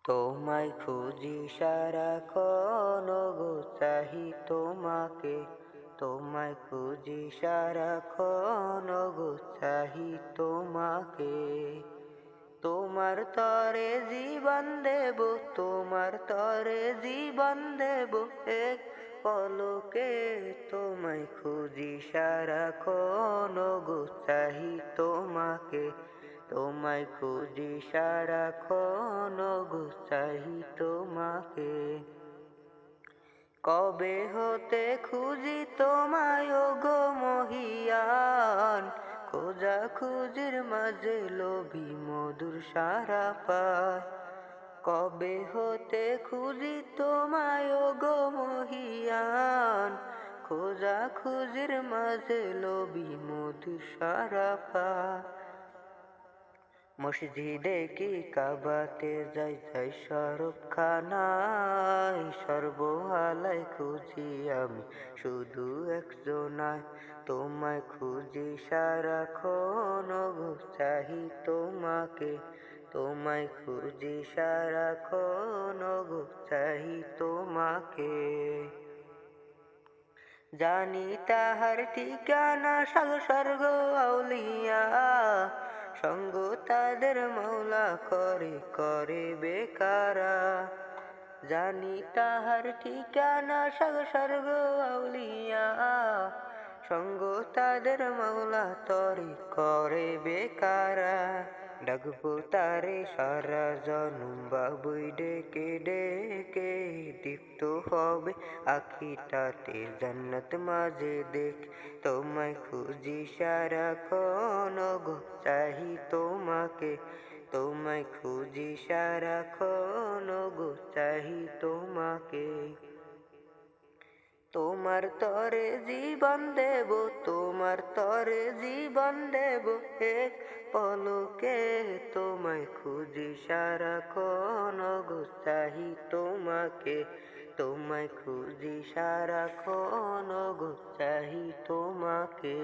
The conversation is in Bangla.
তোমায় খুঁজি সারাক্ষণ গো চাহি তোমাকে, তোমায় খুঁজি সারাক্ষণ গো চাহি তোমাকে। তোমার তরে জীবন দেব, তোমার তরে জীবন দেব এক পলকে। তোমায় খুঁজি সারাক্ষণ গো চাহি তোমাকে, তোমায় খুঁজি সারাক্ষণ গো চাহি তোমাকে। কবে হতে খুঁজি তোমায় গো মহিয়ান, খোঁজা খুঁজির মাঝে লোভী মধুর সারা পায়। কবে হতে খুঁজি তোমায় গো মহিয়ান, খোঁজা খুঁজির মাঝে লোভী মধুর সারা পায়। মসজিদে কি কাবাতে যাই যাই শরফ খানায়, সর্বহালায় খুঁজি আমি শুধু একজনায়। তোমায় খুঁজি সারাক্ষণ গো চাহি তোমাকে, তোমায় খুঁজি সারাক্ষণ গো চাহি তোমাকে। জানি তাহার ঠিকানা সাগর স্বর্গ আউলিয়া, সঙ্গ তাদের মৌলা করে করে বেকারা। জানি তাহার ঠিকানা সাগর স্বর্গ আউলিয়া, সঙ্গ তাদের মৌলা তরে করে বেকারা। ডাকবো তারে সারা জনম বাবুই ডেকে ডেকে, দীপ্ত হবে আখিটাতে জান্নাত মাঝে দেখ। তোমায় খুঁজি সারাক্ষণ গো চাহি তোমাকে, তোমায় খুঁজি সারাক্ষণ গো চাহি তোমাকে। তোমার তরে জীবন দেব, তোমার তরে জীবন দেব এক পলকে। তোমায় খুঁজি সারাক্ষণ গো চাহি তোমাকে, তোমায় খুঁজি সারাক্ষণ গো চাহি তোমাকে।